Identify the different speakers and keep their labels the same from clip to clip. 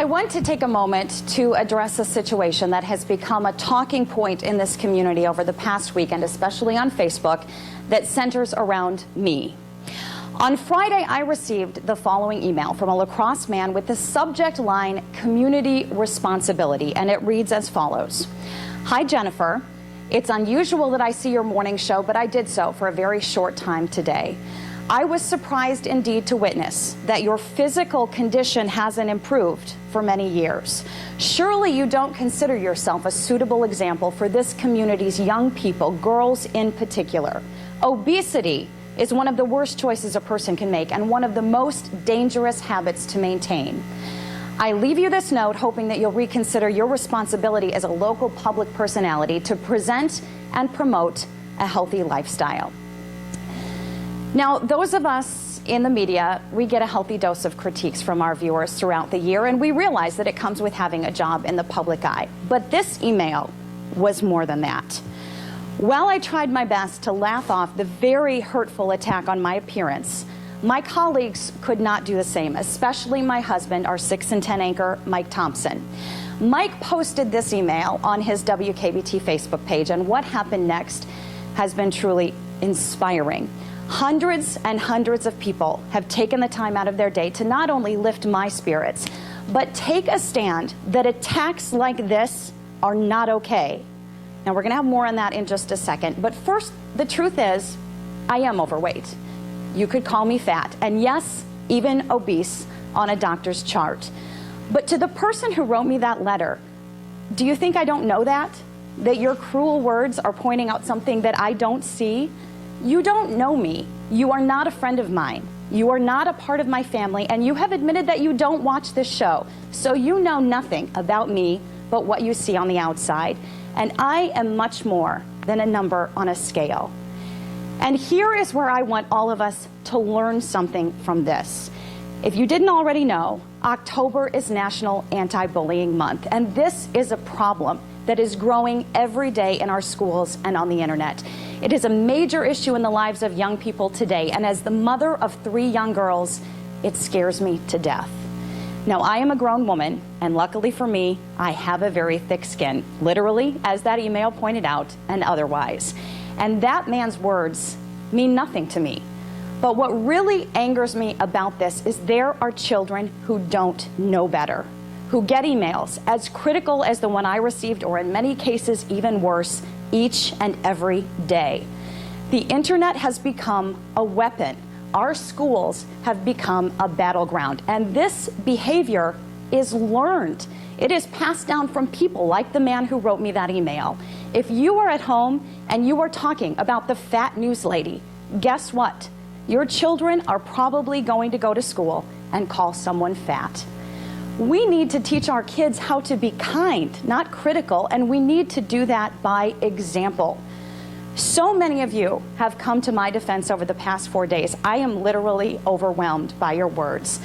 Speaker 1: want to take a moment to address a situation that has become a talking point in this community over the past weekend, especially on Facebook, that centers around me. On Friday, I received the following email from a La Crosse man with the subject line, community responsibility, and it reads as follows. Hi, Jennifer. It's unusual that I see your morning show, but I did so for a very short time today. I was surprised indeed to witness that your physical condition hasn't improved for many years. Surely you don't consider yourself a suitable example for this community's young people, girls in particular. Obesity is one of the worst choices a person can make and one of the most dangerous habits to maintain. I leave you this note hoping that you'll reconsider your responsibility as a local public personality to present and promote a healthy lifestyle. Now, those of us in the media, we get a healthy dose of critiques from our viewers throughout the year, and we realize that it comes with having a job in the public eye. But this email was more than that. While I tried my best to laugh off the very hurtful attack on my appearance, my colleagues could not do the same, especially my husband, our 6 and 10 anchor, Mike Thompson. Mike posted this email on his WKBT Facebook page, and what happened next has been truly inspiring. Hundreds and hundreds of people have taken the time out of their day to not only lift my spirits, but take a stand that attacks like this are not okay. Now, we're going to have more on that in just a second. But first, the truth is, I am overweight. You could call me fat, and yes, even obese on a doctor's chart. But to the person who wrote me that letter, do you think I don't know that? That your cruel words are pointing out something that I don't see? You don't know me. You are not a friend of mine. You are not a part of my family, and you have admitted that you don't watch this show. So you know nothing about me but what you see on the outside. And I am much more than a number on a scale. And here is where I want all of us to learn something from this. If you didn't already know, October is National Anti-Bullying Month, and this is a problem that is growing every day in our schools and on the internet. It is a major issue in the lives of young people today, and as the mother of 3 young girls, it scares me to death. Now, I am a grown woman, and luckily for me, I have a very thick skin, literally, as that email pointed out, and otherwise. And that man's words mean nothing to me. But what really angers me about this is there are children who don't know better, who get emails as critical as the one I received, or in many cases even worse, each and every day. The internet has become a weapon. Our schools have become a battleground, and this behavior is learned. It is passed down from people like the man who wrote me that email. If you are at home and you are talking about the fat news lady, guess what? Your children are probably going to go to school and call someone fat. We need to teach our kids how to be kind, not critical, and we need to do that by example. So many of you have come to my defense over the past 4 days. I am literally overwhelmed by your words.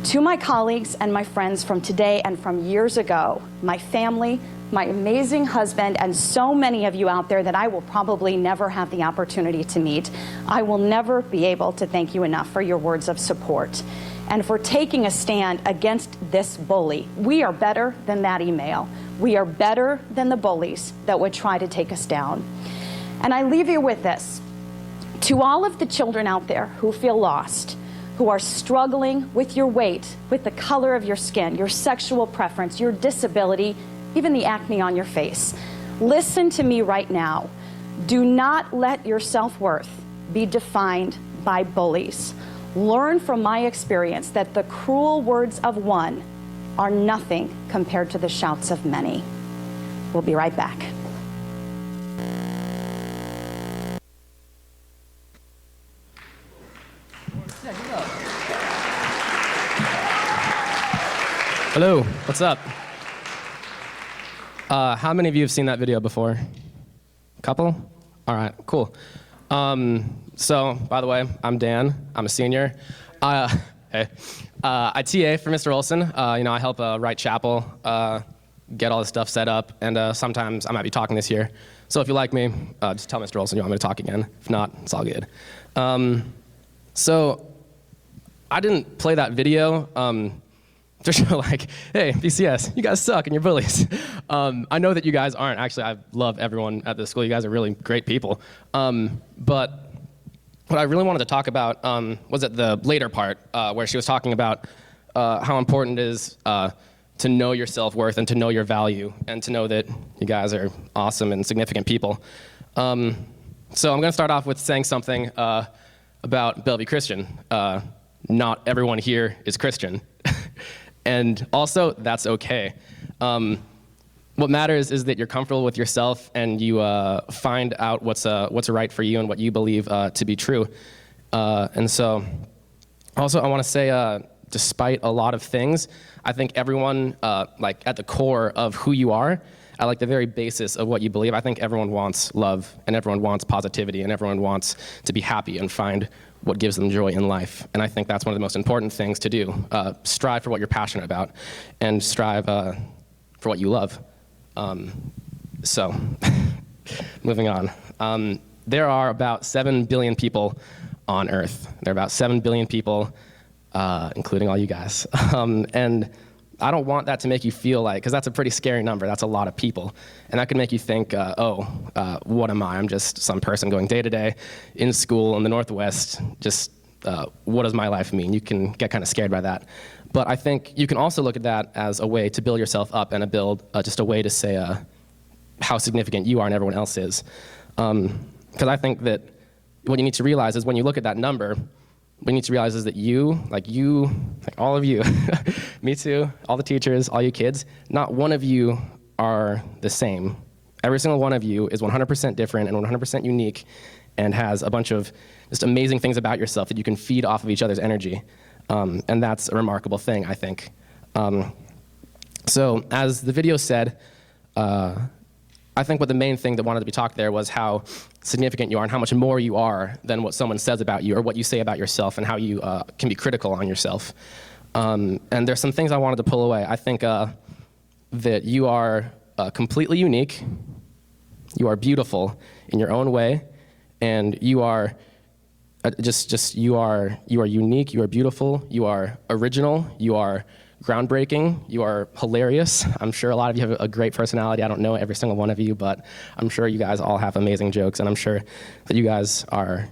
Speaker 1: To my colleagues and my friends from today and from years ago, my family, my amazing husband, and so many of you out there that I will probably never have the opportunity to meet, I will never be able to thank you enough for your words of support and for taking a stand against this bully. We are better than that email. We are better than the bullies that would try to take us down. And I leave you with this. To all of the children out there who feel lost, who are struggling with your weight, with the color of your skin, your sexual preference, your disability, even the acne on your face, listen to me right now. Do not let your self-worth be defined by bullies. Learn from my experience that the cruel words of one are nothing compared to the shouts of many. We'll be right back.
Speaker 2: Hello, what's up? How many of you have seen that video before? A couple? All right, cool. So, by the way, I'm Dan. I'm a senior. Hey. I TA for Mr. Olson. I help write chapel, get all this stuff set up, and sometimes I might be talking this year. So if you like me, just tell Mr. Olson you want me to talk again. If not, it's all good. So I didn't play that video to show like, hey, BCS, you guys suck and you're bullies. I know that you guys aren't. Actually, I love everyone at this school. You guys are really great people. But what I really wanted to talk about was at the later part where she was talking about how important it is to know your self-worth and to know your value and to know that you guys are awesome and significant people. So I'm going to start off with saying something about Bellevue Christian. Not everyone here is Christian. And also, that's okay. What matters is that you're comfortable with yourself and you find out what's right for you and what you believe to be true. And so, also, I want to say, despite a lot of things, I think everyone, like at the core of who you are, at like the very basis of what you believe, I think everyone wants love and everyone wants positivity and everyone wants to be happy and find what gives them joy in life. And I think that's one of the most important things to do. Strive for what you're passionate about and strive for what you love. So, moving on. There are about 7 billion people on Earth. There are about 7 billion people, including all you guys. And I don't want that to make you feel like, because that's a pretty scary number, that's a lot of people. And that could make you think, what am I? I'm just some person going day to day in school in the Northwest, just what does my life mean? You can get kind of scared by that. But I think you can also look at that as a way to build yourself up and just a way to say how significant you are and everyone else is. Because I think that what you need to realize is when you look at that number, what you need to realize is that you, like all of you, me too, all the teachers, all you kids, not one of you are the same. Every single one of you is 100% different and 100% unique and has a bunch of just amazing things about yourself that you can feed off of each other's energy. And that's a remarkable thing, I think. So as the video said, I think what the main thing that wanted to be talked there was how significant you are and how much more you are than what someone says about you or what you say about yourself and how you can be critical on yourself. And there's some things I wanted to pull away. I think that you are completely unique, you are beautiful in your own way, and you are you are unique, you are beautiful, you are original, you are groundbreaking, you are hilarious. I'm sure a lot of you have a great personality. I don't know every single one of you, but I'm sure you guys all have amazing jokes, and I'm sure that you guys are,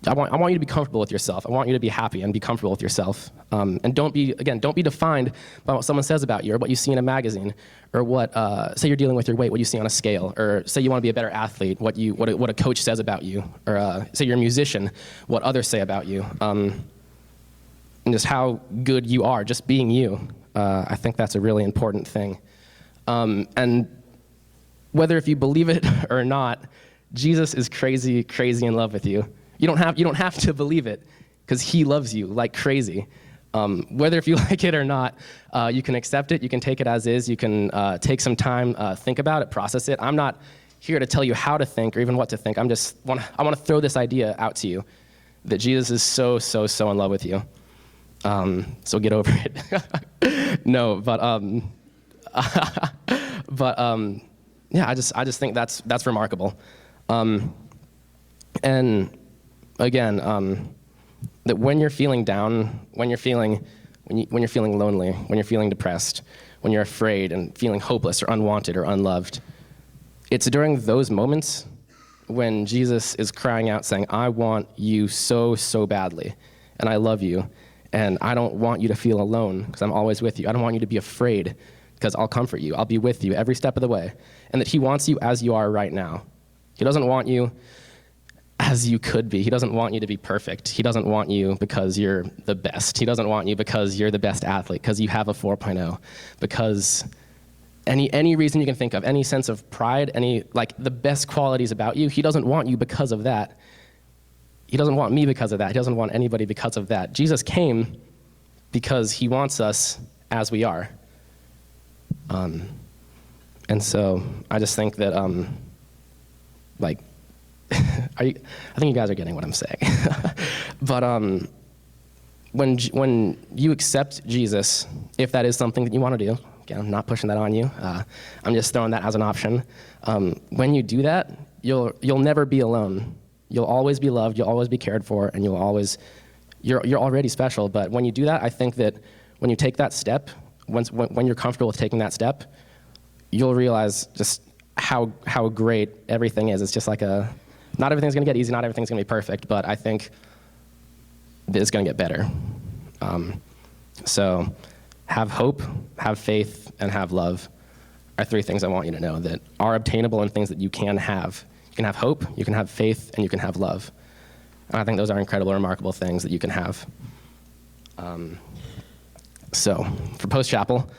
Speaker 2: I want you to be comfortable with yourself. I want you to be happy and be comfortable with yourself. And don't be defined by what someone says about you or what you see in a magazine or what, say you're dealing with your weight, what you see on a scale, or say you want to be a better athlete, what a coach says about you, or say you're a musician, what others say about you. And just how good you are, just being you. I think that's a really important thing. And whether if you believe it or not, Jesus is crazy, crazy in love with you. You don't have to believe it, because he loves you like crazy. Whether if you like it or not, you can accept it, you can take it as is, you can take some time, think about it, process it. I'm not here to tell you how to think or even what to think. I want to throw this idea out to you, that Jesus is so, so, so in love with you. So get over it. No, but yeah, I just think that's remarkable. And again, that when you're feeling down, when you're feeling lonely, when you're feeling depressed, when you're afraid and feeling hopeless or unwanted or unloved, it's during those moments when Jesus is crying out saying, I want you so, so badly, and I love you. And I don't want you to feel alone, because I'm always with you. I don't want you to be afraid, because I'll comfort you. I'll be with you every step of the way. And that he wants you as you are right now. He doesn't want you as you could be. He doesn't want you to be perfect. He doesn't want you because you're the best. He doesn't want you because you're the best athlete, because you have a 4.0, because any reason you can think of, any sense of pride, the best qualities about you, he doesn't want you because of that. He doesn't want me because of that. He doesn't want anybody because of that. Jesus came because he wants us as we are. And so I just think that, I think you guys are getting what I'm saying. But when you accept Jesus, if that is something that you want to do, again, I'm not pushing that on you. I'm just throwing that as an option. When you do that, you'll never be alone. You'll always be loved, you'll always be cared for, and you're already special. But when you do that, I think that when you take that step, when you're comfortable with taking that step, you'll realize just how great everything is. It's just like not everything's gonna get easy, not everything's gonna be perfect, but I think it's gonna get better. So have hope, have faith, and have love are 3 things I want you to know that are obtainable and things that you can have. You can have hope, you can have faith, and you can have love. And I think those are incredible, remarkable things that you can have. So for post-chapel,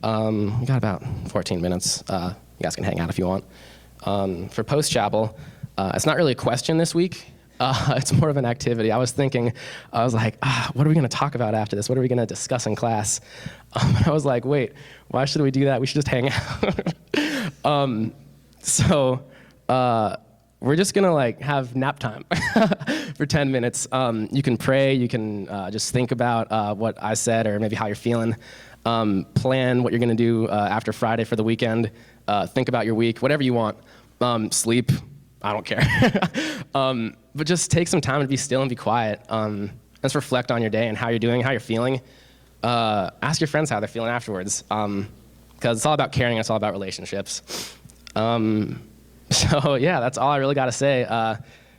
Speaker 2: we got about 14 minutes. You guys can hang out if you want. For post-chapel, it's not really a question this week. It's more of an activity. I was like, what are we going to talk about after this? What are we going to discuss in class? I was like, wait, why should we do that? We should just hang out. So we're just going to like have nap time for 10 minutes. You can pray. You can just think about what I said or maybe how you're feeling. Plan what you're going to do after Friday for the weekend. Think about your week, whatever you want. Sleep. I don't care. But just take some time to be still and be quiet. Let's reflect on your day and how you're doing, how you're feeling. Ask your friends how they're feeling afterwards. Because it's all about caring, it's all about relationships. So yeah, that's all I really got to say.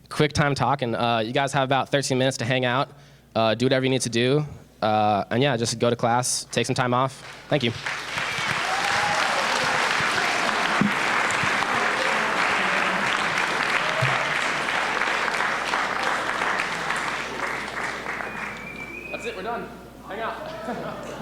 Speaker 2: Quick time talking. You guys have about 13 minutes to hang out. Do whatever you need to do. And yeah, just go to class, take some time off. Thank you. That's it, we're done. Hang out.